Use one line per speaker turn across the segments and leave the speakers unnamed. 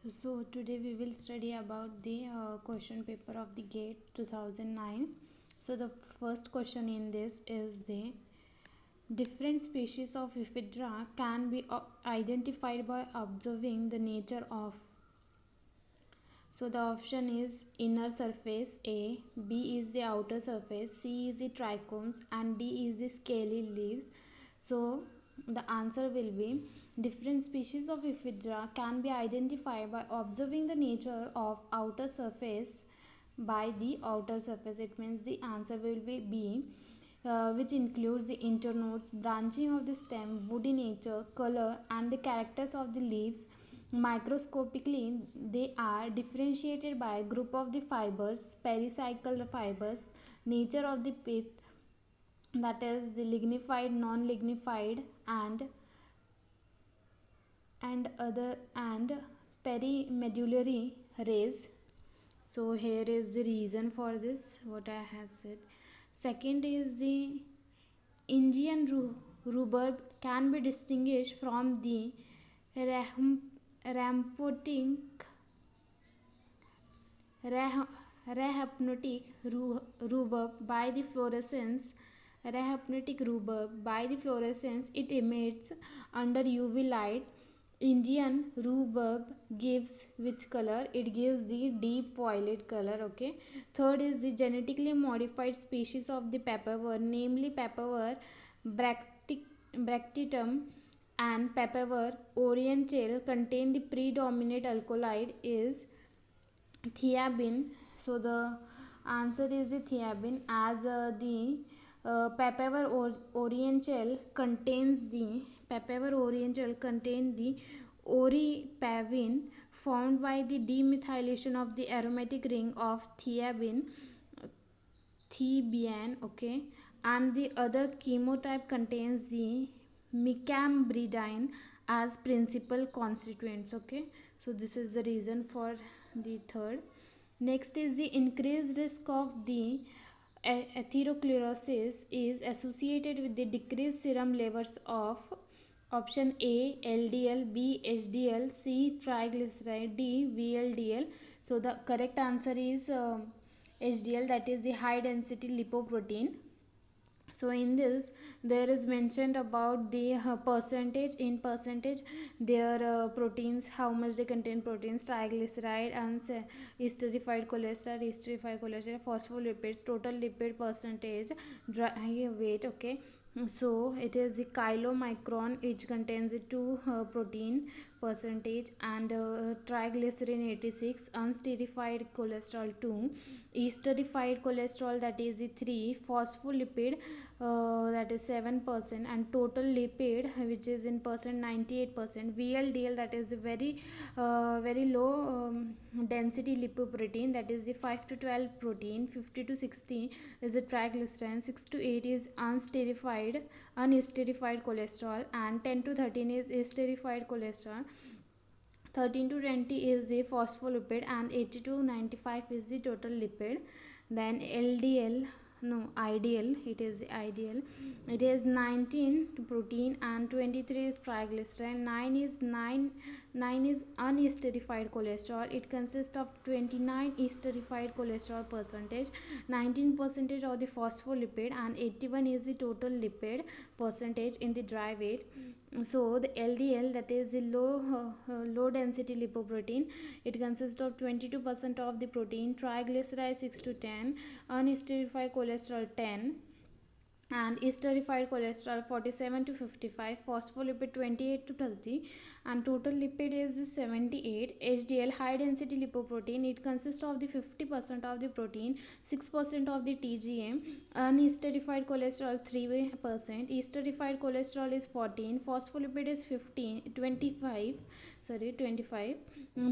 So today we will study about the question paper of the GATE 2009. So the first question in this is the different species of Ephedra can be identified by observing the nature of. So the option is inner surface A, B is the outer surface, C is the trichomes and D is the scaly leaves. So the answer will be different species of Ephedra can be identified by observing the nature of outer surface by the outer surface. It means the answer will be B, which includes the internodes, branching of the stem, woody nature, color and the characters of the leaves. Microscopically, they are differentiated by a group of the fibers, pericycle fibers, nature of the pith, that is the lignified, non-lignified, and perimedullary rays. So here is the reason for this, what I have said. Second is the Indian rhubarb can be distinguished from the ramponic Rhahypnotic rhubarb by the fluorescence. Rhahypnotic rhubarb by the fluorescence it emits under UV light. Indian rhubarb gives which color? It gives the deep violet color. Okay. Third is the genetically modified species of the papaver, namely papaver bracteatum and papaver oriental, contain the predominant alkaloid is thiabin. So the answer is the thiabin, as the papaver oriental contains the oripavin, found by the demethylation of the aromatic ring of thebian. Okay, and the other chemotype contains the micambridine as principal constituents. Okay, so this is the reason for the third. Next is the increased risk of the atherosclerosis is associated with the decreased serum levels of option A LDL, B HDL, C triglyceride, D VLDL. So the correct answer is HDL, that is the high density lipoprotein. So in this there is mentioned about the percentage, in percentage their proteins, how much they contain proteins, triglyceride and esterified cholesterol, phospholipids, total lipid percentage, dry weight. Okay, so it is the chylomicron, which contains the 2 protein percentage, and triglycerin 86, unsterified cholesterol 2, esterified cholesterol that is the 3, phospholipid that is 7%, and total lipid which is in percent 98%, VLDL that is a very low density lipoprotein, that is the 5 to 12 protein, 50 to 60 is the triglyceride, 6 to 8 is unesterified cholesterol, and 10 to 13 is esterified cholesterol, 13 to 20 is the phospholipid, and 80 to 95 is the total lipid. Then LDL, no, ideal, it is ideal, it is 19 protein and 23 is triglyceride, 9 is unesterified cholesterol. It consists of 29 esterified cholesterol percentage, 19 percentage of the phospholipid, and 81 is the total lipid percentage in the dry weight. So the LDL, that is the low density lipoprotein, it consists of 22% of the protein, triglyceride 6 to 10, unesterified cholesterol 10, and esterified cholesterol 47 to 55, phospholipid 28 to 30, and total lipid is 78. HDL, high density lipoprotein, it consists of the 50% of the protein, 6% of the TGM, unesterified cholesterol 3%, esterified cholesterol is 14, phospholipid is 25,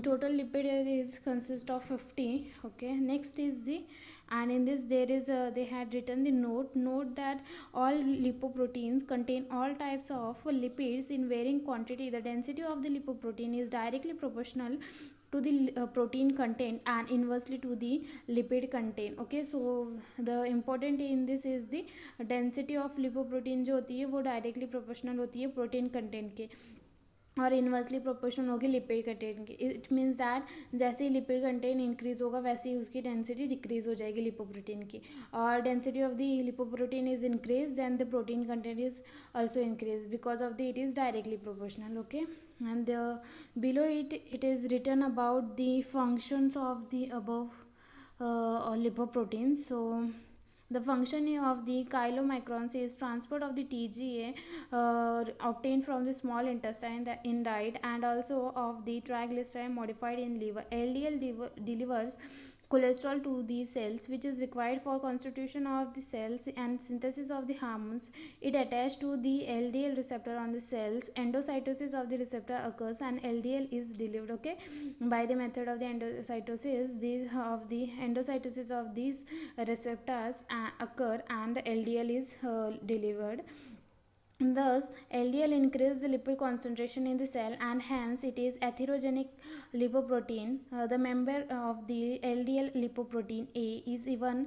total lipid is consist of 50. Okay, next is the, and in this there is they had written the note that all lipoproteins contain all types of lipids in varying quantity. The density of the lipoprotein is directly proportional to the protein content and inversely to the lipid content. Okay, so the important in this is the density of lipoprotein जो होती है वो directly proportional होती है protein content के. और inversely proportion होगी lipid content की. इट मीन्स दैट जैसे ही लिपिड कंटेंट इंक्रीज होगा वैसे ही उसकी डेंसिटी डिक्रीज हो जाएगी लिपोप्रोटीन की. और density of the lipoprotein is increase then the protein content is also increase because of the it is directly proportional. Okay, and below it is written about the functions of the above lipoproteins. So the function of the chylomicrons is transport of the TGA obtained from the small intestine in diet, and also of the triglyceride modified in liver. LDL delivers cholesterol to the cells, which is required for constitution of the cells and synthesis of the hormones. It attaches to the LDL receptor on the cells. Endocytosis of the receptor occurs and LDL is delivered. Okay, by the method of the endocytosis, these receptors occur and the LDL is delivered. Thus, LDL increases the lipid concentration in the cell, and hence it is atherogenic lipoprotein. The member of the LDL lipoprotein A is even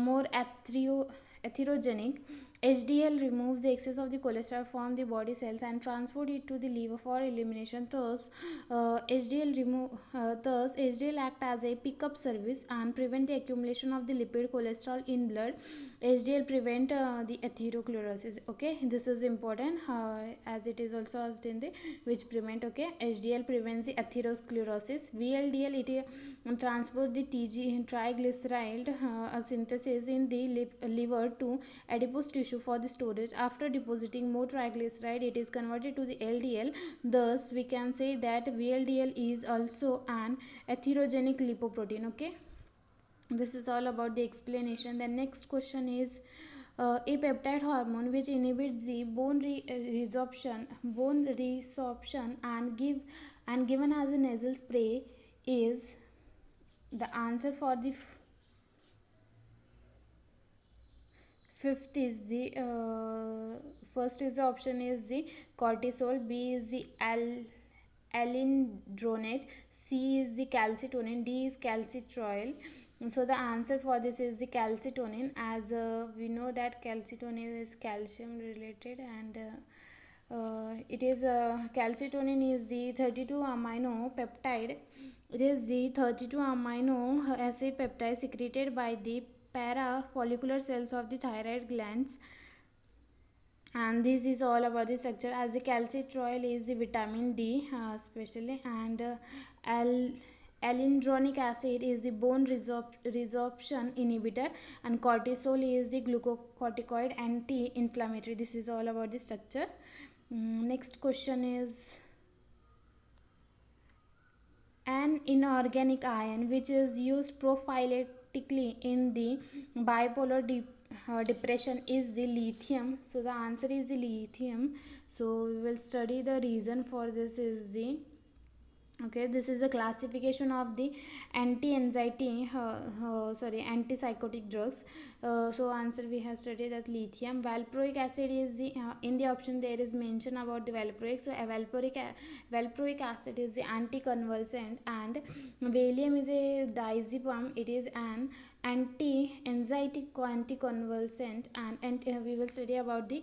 more atherogenic. HDL removes the excess of the cholesterol from the body cells and transport it to the liver for elimination. Thus HDL act as a pickup service and prevent the accumulation of the lipid cholesterol in blood. HDL prevent the atherosclerosis. Okay, this is important as it is also asked in the which prevent. Okay, HDL prevents the atherosclerosis. VLDL it transport the triglyceride synthesis in the liver to adipose tissue for the storage. After depositing more triglyceride, it is converted to the LDL. Thus, we can say that VLDL is also an atherogenic lipoprotein. Okay, this is all about the explanation. The next question is a peptide hormone which inhibits the bone resorption and given as a nasal spray is the answer for the fifth is the first is the option is the cortisol, B is the alendronate, C is the calcitonin, D is calcitriol. So the answer for this is the calcitonin, as we know that calcitonin is calcium related, and it is calcitonin is the 32 amino peptide. It is the 32 amino acid peptide secreted by the parafollicular cells of the thyroid glands, and this is all about the structure, as the calcitriol is the vitamin D especially, and alendronic acid is the bone resorption inhibitor, and cortisol is the glucocorticoid anti-inflammatory. This is all about the structure. Next question is an inorganic ion which is used prophylactically in the bipolar depression is the lithium. So the answer is the lithium. So we will study the reason for this is the okay, this is the classification of the antipsychotic drugs. So answer we have studied that lithium. Valproic acid is the in the option there is mention about the valproic. So a valproic acid is the anticonvulsant, and valium is a diazepam. It is an anti-anxiety anticonvulsant, and we will study about the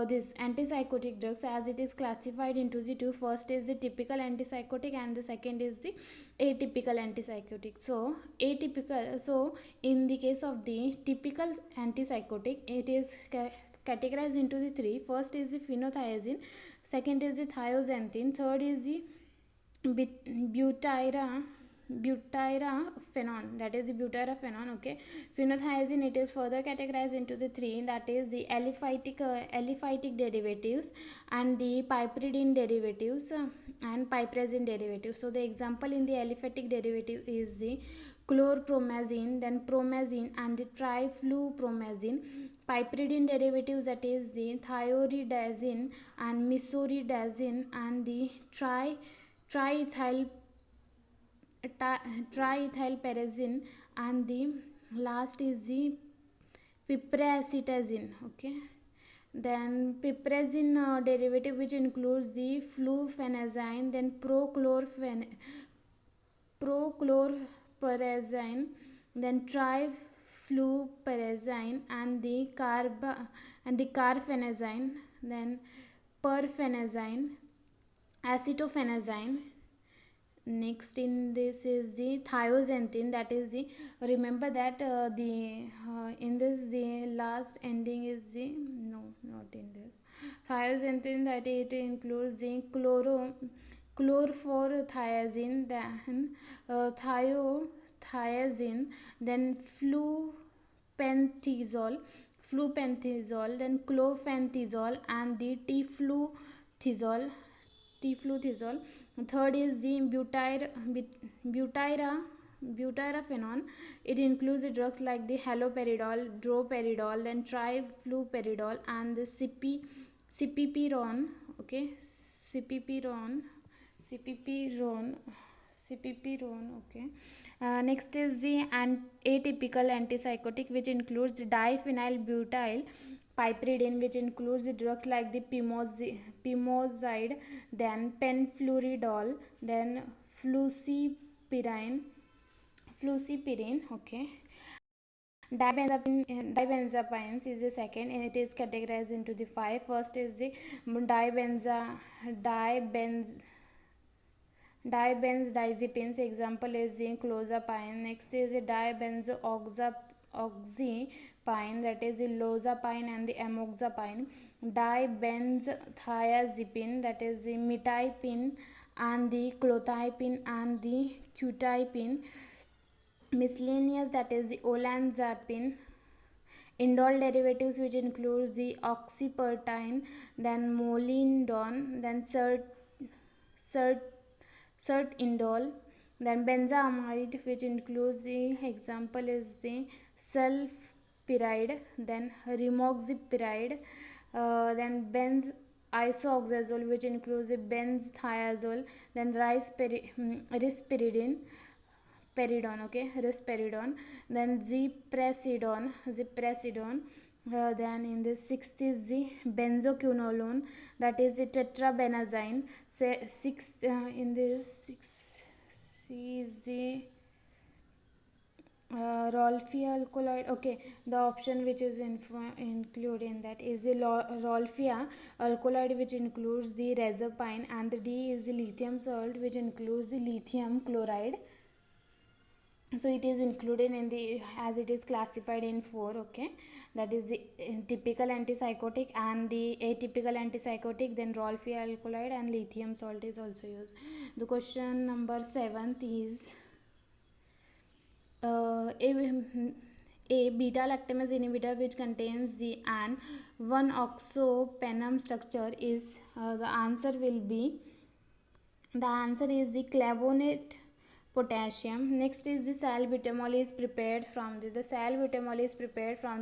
this antipsychotic drugs, as it is classified into the two. First is the typical antipsychotic and the second is the atypical antipsychotic. So in the case of the typical antipsychotic, it is categorized into the three. First is the phenothiazine, second is the thioxanthine, third is the butyraphenon, that is the butyraphenon. Okay, phenothiazine it is further categorized into the three, that is the aliphatic derivatives and the piperidine derivatives and piperazine derivatives. So the example in the aliphatic derivative is the chlorpromazine, then promazine and the triflupromazine. Piperidine derivatives, that is the thioridazine and mesoridazine, and the triethyl triethylperazine, and the last is the piperacetazine. Okay, then piperazine derivative which includes the flufenazine, then prochlorperazine, then trifluperazine, and the carfenazine, then perfenazine, acetophenazine. Next in this is the thioxanthine, that is the, remember that the in this the last ending is the, no, not in this, thioxanthine, that it includes the chlorphorothiazine, then thiazine, then flupenthizole, then clofenthizole, and the tifluthizole. Third is the butyraphenone. It includes the drugs like the haloperidol, droperidol, then trifluperidol, and the cipipirone. Okay, cipipirone. Okay. Next is the atypical antipsychotic, which includes diphenylbutyl piperidine, which includes the drugs like the pimozide, then penfluridol, then flucipirine. Okay. Dibenzapines is the second, and it is categorized into the five. First is the dibenzodiazepines. Example is the clozapine. Next is the dibenzooxapine, that is the lozapine and the amoxapine. Dibenzothiazepine, that is the mitipine and the clozapine and the quetiapine. Miscellaneous, that is the olanzapine. Indole derivatives, which includes the oxypertine, then molindone, then indole, then benzoamide, which includes the, example is the sulfpyride, then remoxipyride, then isoxazole, which includes the benzthiazole, then risperidone. Okay, risperidone, then ziprasidone. Then in the sixth is the benzoquinoline, that is the tetrabenazine. Sixth in the sixth is the Rolfia alkaloid. Okay, the option which is included in that is the Rolfia alkaloid, which includes the rezapine, and the D is the lithium salt, which includes the lithium chloride. So it is included in the, as it is classified in 4. Okay, that is the typical antipsychotic and the atypical antipsychotic, then Rolfia alkaloid and lithium salt is also used. The question number 7 is a beta lactamase inhibitor which contains the an 1-oxopenum structure is, the answer is the clavonate potassium. Next is the salbutamol is prepared from the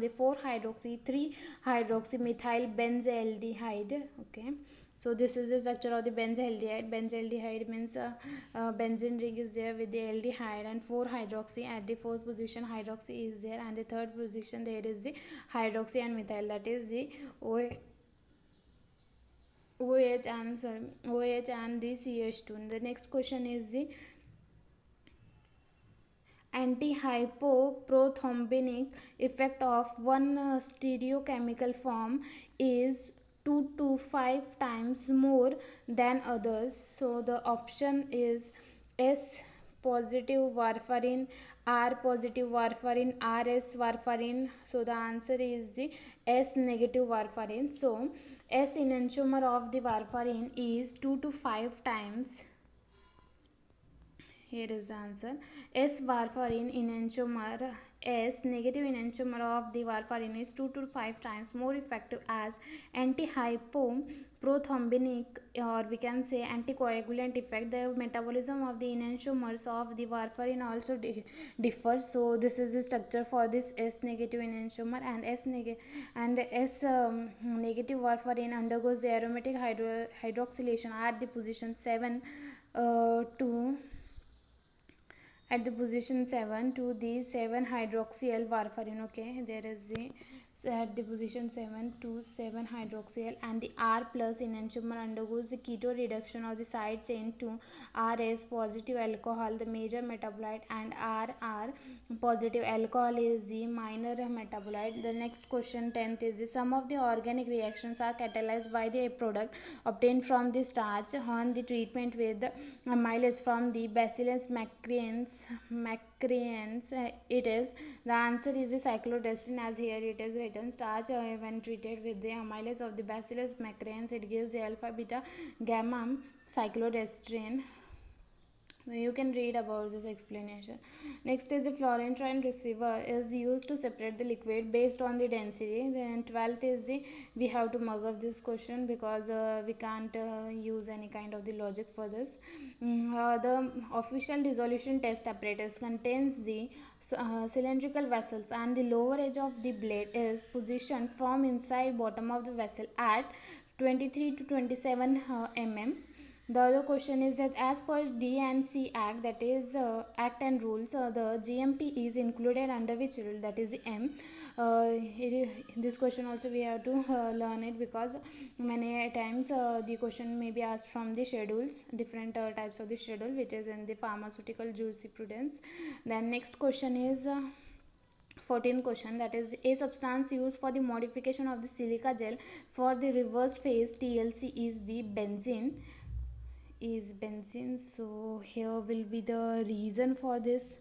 4-hydroxy 3-hydroxymethyl benzaldehyde. Okay, so this is the structure of the benzaldehyde. Benzaldehyde means benzene ring is there with the aldehyde and 4-hydroxy. At the fourth position hydroxy is there, and the third position there is the hydroxy and methyl, that is the OH and the CH2. The next question is the antihypoprothrombic effect of one stereochemical form is 2 to 5 times more than others. So the option is S positive warfarin, R positive warfarin, RS warfarin. So the answer is the S negative warfarin. So S enantiomer of the warfarin is 2 to 5 times. Here is the answer. S warfarin enantiomer, S negative enantiomer of the warfarin is 2 to 5 times more effective as antihypoprothrombic, or we can say anticoagulant effect. The metabolism of the enantiomers of the warfarin also differs. So this is the structure for this S negative enantiomer, and S negative warfarin undergoes the aromatic hydroxylation at the position 7 to the 7-hydroxyl warfarin. Okay, there is the at the position 7 to 7 hydroxyl, and the R plus enantiomer undergoes the keto reduction of the side chain to RS positive alcohol, the major metabolite, and RR positive alcohol is the minor metabolite. The next question, 10th, is the sum of the organic reactions are catalyzed by the product obtained from the starch on the treatment with amylase from the Bacillus macrarians. It is the answer is the cyclodextrin, as here it is written. Starch when treated with the amylase of the Bacillus macrarians, it gives the alpha beta gamma cyclodextrin. You can read about this explanation. Next is the Florentine receiver is used to separate the liquid based on the density. Then 12th is the, we have to mug up this question because we can't use any kind of the logic for this. The official dissolution test apparatus contains the cylindrical vessels, and the lower edge of the blade is positioned from inside bottom of the vessel at 23 to 27 mm. The other question is that as per D&C Act, that is Act and Rules, the GMP is included under which rule, that is the M. This question also we have to learn it, because many times the question may be asked from the schedules, different types of the schedule which is in the pharmaceutical jurisprudence. Then next question is 14th question, that is a substance used for the modification of the silica gel for the reversed phase TLC is the benzene. So here will be the reason for this.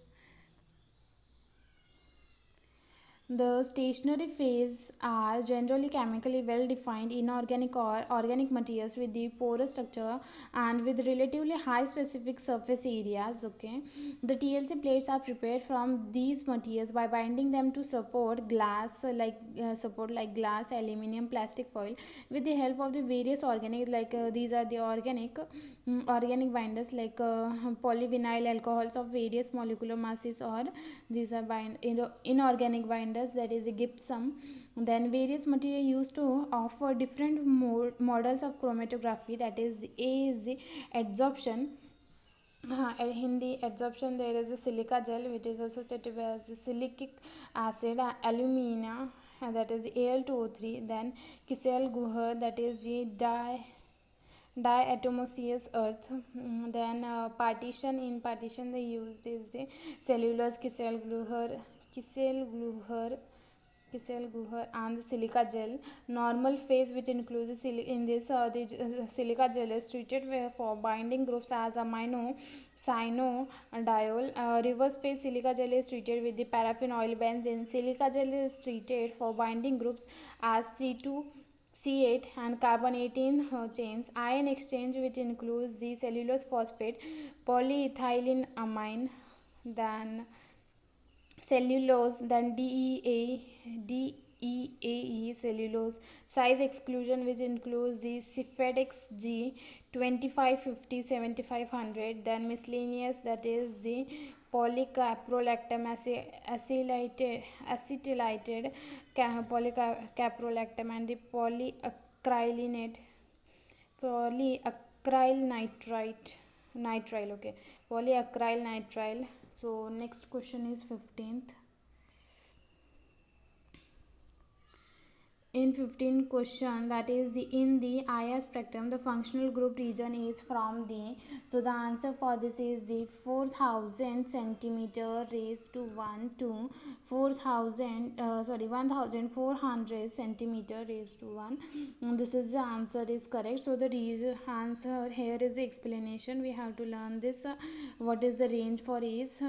The stationary phase are generally chemically well defined inorganic or organic materials with the porous structure and with relatively high specific surface areas. Okay, the TLC plates are prepared from these materials by binding them to support glass like glass, aluminium, plastic foil with the help of the various organic these are the organic binders like polyvinyl alcohols of various molecular masses, or these are inorganic binders, that is a gypsum. Then various material used to offer different models of chromatography, that is A is the adsorption. In the adsorption there is a silica gel which is associated with the silicic acid, alumina, that is Al2O3. Then Kisel Guher, that is the diatomaceous earth. Then partition, in partition they used is the cellulose Kisel Guher and the silica gel. Normal phase, which includes the in this the silica gel is treated for binding groups as amino cyano-diol. Reverse phase silica gel is treated with the paraffin oil benzene. Silica gel is treated for binding groups as C8 and carbon 18 chains. Ion exchange, which includes the cellulose phosphate, polyethylene amine, then cellulose, then DEAE cellulose. Size exclusion, which includes the Cifedex G 2550 7500. Then miscellaneous, that is the polycaprolactam acetylated polycaprolactam, and the polyacryl nitrile. Okay, polyacryl nitrile. So next question is 15th. In 15 question, that is in the IR spectrum, the functional group region is from the, so the answer for this is the 4000 centimeter raised to 1 to 1400 centimeter raised to 1. This is the answer is correct. So the answer here is the explanation. We have to learn this. What is the range for is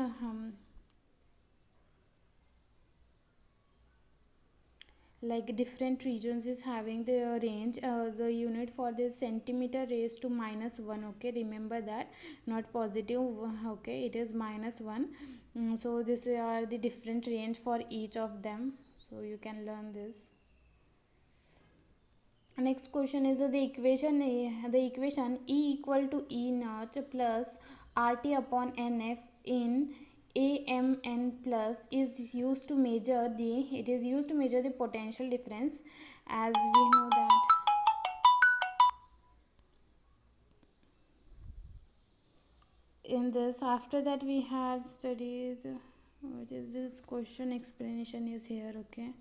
like different regions is having the range. The unit for this centimeter raised to -1. Okay, remember that, not positive. Okay, it is -1. So these are the different range for each of them, so you can learn this. Next question is the equation E equal to E naught plus RT upon NF in AMN plus is used to measure the potential difference, as we know that in this. After that we had studied what is this question explanation is here. Okay,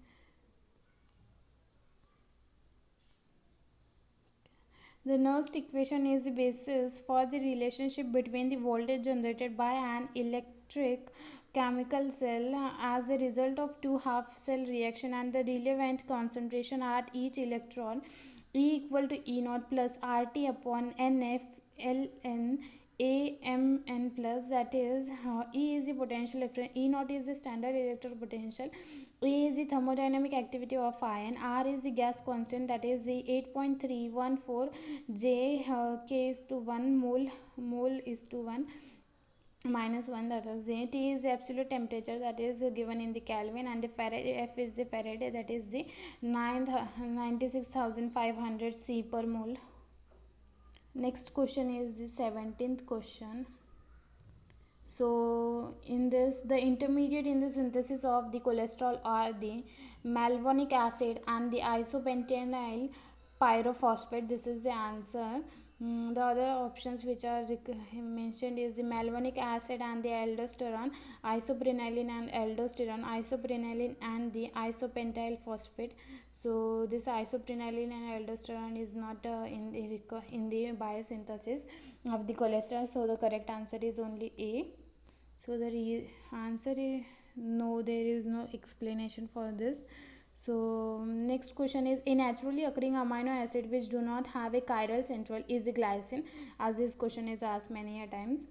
The Nernst equation is the basis for the relationship between the voltage generated by an electric chemical cell as a result of two half cell reaction and the relevant concentration at each electron, E equal to E naught plus RT upon NF Ln AMN plus, that is E is the potential difference, E naught is the standard electric potential, A is the thermodynamic activity of ion, R is the gas constant, that is the 8.314 J, K is to 1 mole is to 1 minus 1, that is J. T is the absolute temperature, that is given in the Kelvin, and the Faraday, F is the Faraday, that is the 96,500 C per mole. Next question is the 17th question. So in this, the intermediate in the synthesis of the cholesterol are the malonic acid and the isopentenyl pyrophosphate. This is the answer. The other options which are mentioned is the malonic acid and the aldosterone, isoprenyline and aldosterone, isoprenyline and the isopentyl phosphate. So this isoprenyline and aldosterone is not in the biosynthesis of the cholesterol. So the correct answer is only A. So the answer is no, there is no explanation for this. So next question is, a naturally occurring amino acid which do not have a chiral central is the glycine, as this question is asked many a times.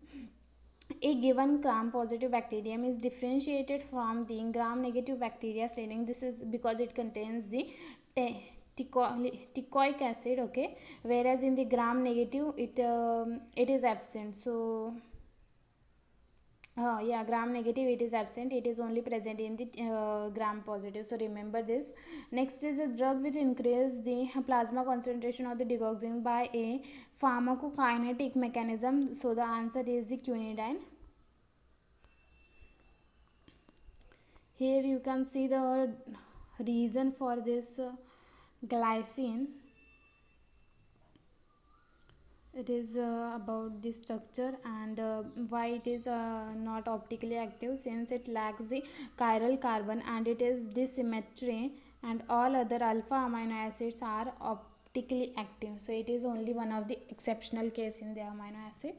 A given gram positive bacterium is differentiated from the gram negative bacteria staining. This is because it contains the teichoic acid, okay, whereas in the gram negative it is absent. So yeah, gram negative it is absent, it is only present in the gram positive, so remember this. Next is a drug which increases the plasma concentration of the digoxin by a pharmacokinetic mechanism. So the answer is the quinidine. Here you can see the reason for this glycine. It is about the structure and why it is not optically active, since it lacks the chiral carbon and it is dissymmetry, and all other alpha amino acids are optically active. So it is only one of the exceptional case in the amino acid.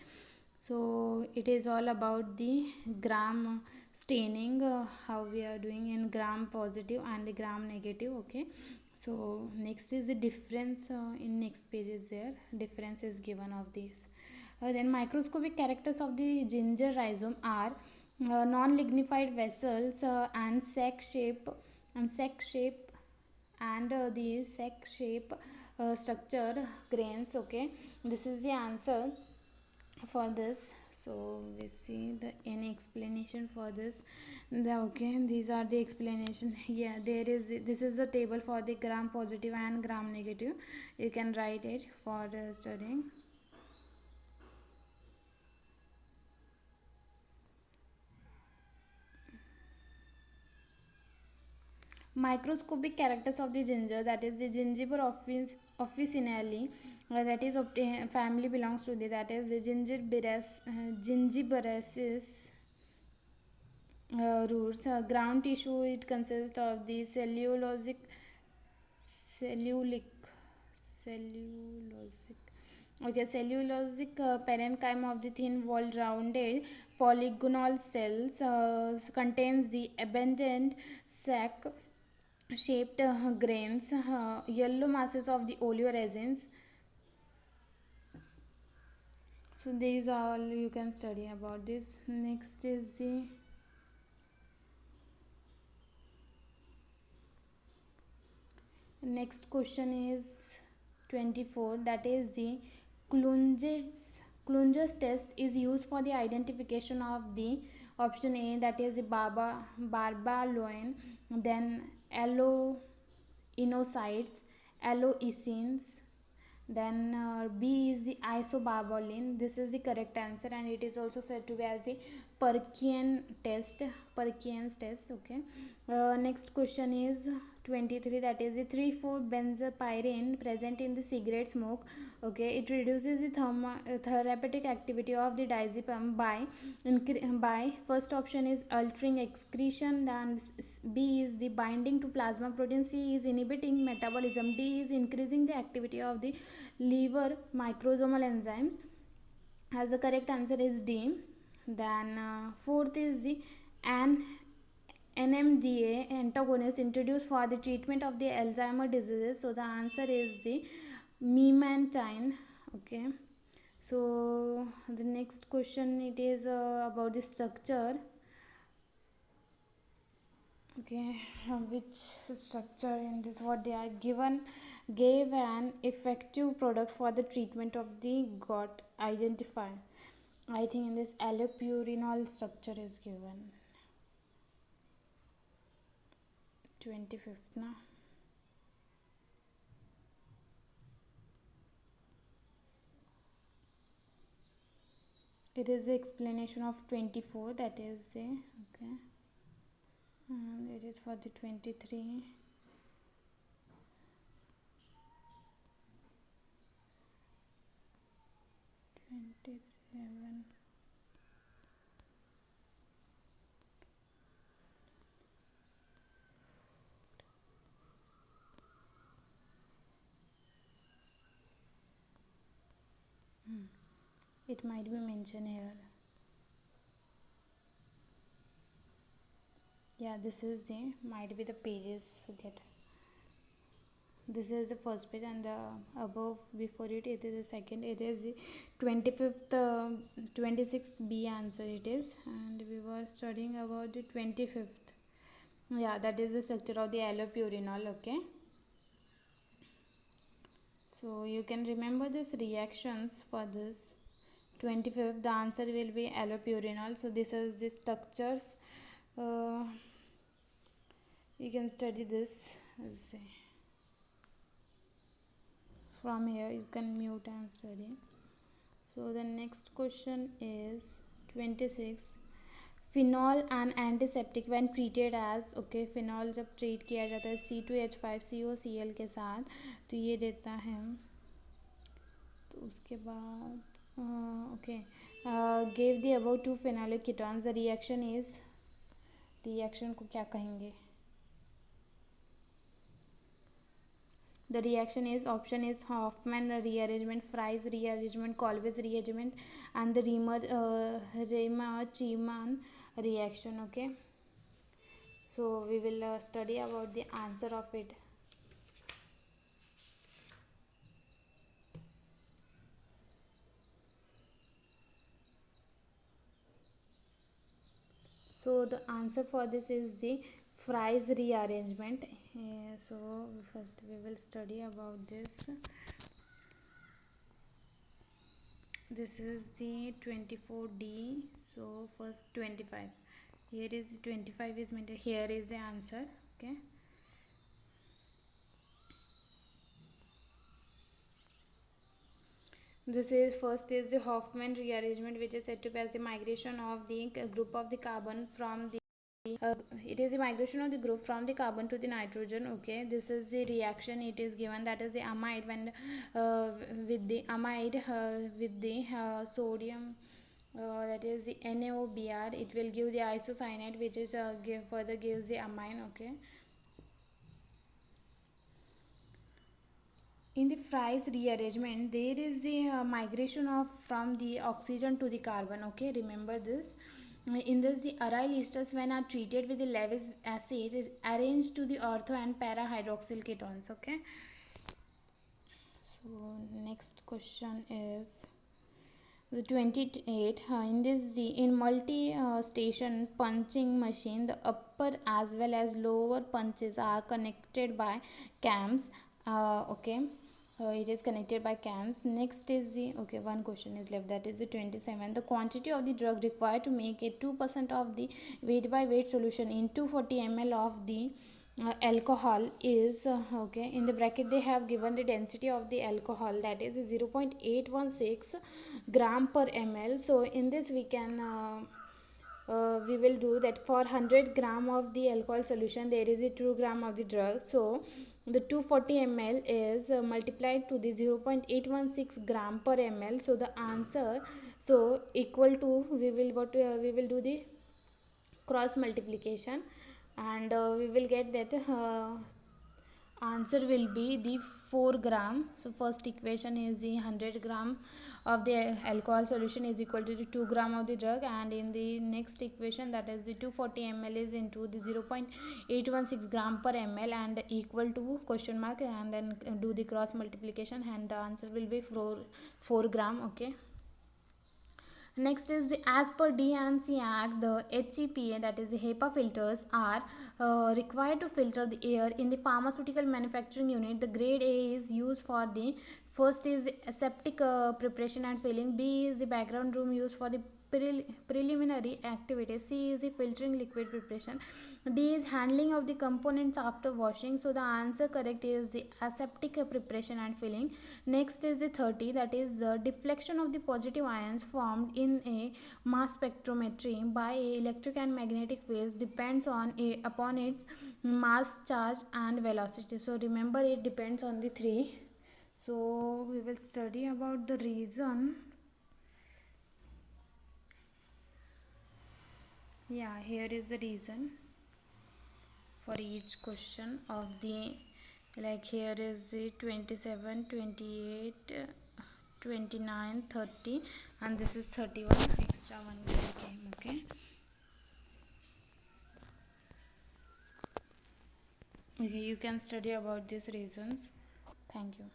So it is all about the gram staining, how we are doing in gram positive and the gram negative, okay. So next is the difference, in next page is there, difference is given of these. Then microscopic characters of the ginger rhizome are non-lignified vessels and sac shape and the sac shape structured grains, okay. This is the answer for this. So we see the any explanation for this, okay, these are the explanation. Yeah, there is, this is the table for the gram positive and gram negative, you can write it for studying. Microscopic characters of the ginger, that is the gingiber officinale, that is family belongs to the, that is the gingiberaceae roots. Ground tissue, it consists of the cellulic cellulosic cellulosic parenchyma of the thin walled rounded polygonal cells, contains the abundant sac shaped grains, yellow masses of the oleoresins. So these are all you can study about this. Next is the next question is 24, that is the Klunger's test is used for the identification of the option A, that is the barbaloin, then alloinocytes, alloicins, then B is the isobarbolin. This is the correct answer, and it is also said to be as the Perkins test, okay. Next question is 23, that is the 3,4-benzopyrene present in the cigarette smoke. Okay, it reduces the therapeutic activity of the diazepam by first option is altering excretion, then B is the binding to plasma protein, C is inhibiting metabolism, D is increasing the activity of the liver microsomal enzymes. As the correct answer is D. Then fourth is the an NMDA antagonist introduced for the treatment of the Alzheimer diseases. So the answer is the memantine. Okay. So the next question, it is about the structure. Okay, which structure in this, what they are given, gave an effective product for the treatment of the gut identified. I think in this allopurinol structure is given. 25th now. It is the explanation of 24, that is the okay, and it is for the 23. It might be mentioned here. Yeah, this is the might be the pages get. This is the first page, and the above before it is the second. It is the 25th 26th B answer it is, and we were studying about the 25th. Yeah, that is the structure of the allopurinol. Okay, so you can remember this reactions for this 25th. The answer will be allopurinol. So this is the structures. You can study this. From here you can mute and study. So the next question is 26. Phenol and antiseptic when treated as, okay, phenol जब treat किया जाता है C2H5COCl के साथ, तो ये देता है, तो उसके बाद okay, give the about 2 phenolic ketones, the reaction is, reaction को क्या कहेंगे? The reaction is, option is Hoffman rearrangement, Fries rearrangement, Kolbe's rearrangement, and the Riemann-Chiman reaction. Okay, so we will study about the answer of it. So the answer for this is the Fries rearrangement. So first we will study about this. This is the 24D. So first 25. Here is 25 is meant. Here is the answer. Okay. This is first is the Hoffman rearrangement, which is said to be as the migration of the group of the carbon from the it is the migration of the group from the carbon to the nitrogen. Okay, this is the reaction it is given, that is the amide when with the amide with the sodium, that is the NaOBr, it will give the isocyanate, which is further gives the amine. Okay, in the Fries rearrangement there is the migration of from the oxygen to the carbon. Okay, remember this. In this, the aryl esters, when are treated with the Lewis acid, is arranged to the ortho and para hydroxyl ketones. Okay. So next question is the 28. In this, in multi-station punching machine, the upper as well as lower punches are connected by cams. Okay. It is connected by cams. Next is the, okay, one question is left, that is the 27. The quantity of the drug required to make a 2% of the weight by weight solution in 240 ml of the alcohol is okay, in the bracket they have given the density of the alcohol, that is 0.816 gram per ml. So in this we can we will do that for 100 gram of the alcohol solution there is a 2 gram of the drug. So the 240 ml is multiplied to the 0.816 gram per ml. So the answer, so equal to, we will do the cross multiplication, and we will get that answer will be the 4 gram. So first equation is the 100 gram of the alcohol solution is equal to the 2 gram of the drug, and in the next equation, that is the 240 ml is into the 0.816 gram per ml and equal to question mark, and then do the cross multiplication, and the answer will be 4 gram. Okay. Next is the, as per D&C Act, the HEPA, that is the HEPA filters are required to filter the air in the pharmaceutical manufacturing unit. The grade A is used for the first is the aseptic preparation and filling. B is the background room used for the preliminary activities. C is the filtering liquid preparation. D is handling of the components after washing. So the answer correct is the aseptic preparation and filling. Next is the 30, that is the deflection of the positive ions formed in a mass spectrometry by electric and magnetic fields depends on upon its mass, charge and velocity. So remember, it depends on the three. So we will study about the reason. Yeah, here is the reason for each question of the, like here is the 27, 28, 29, 30, and this is 31. Extra one came. Okay. Okay, you can study about these reasons. Thank you.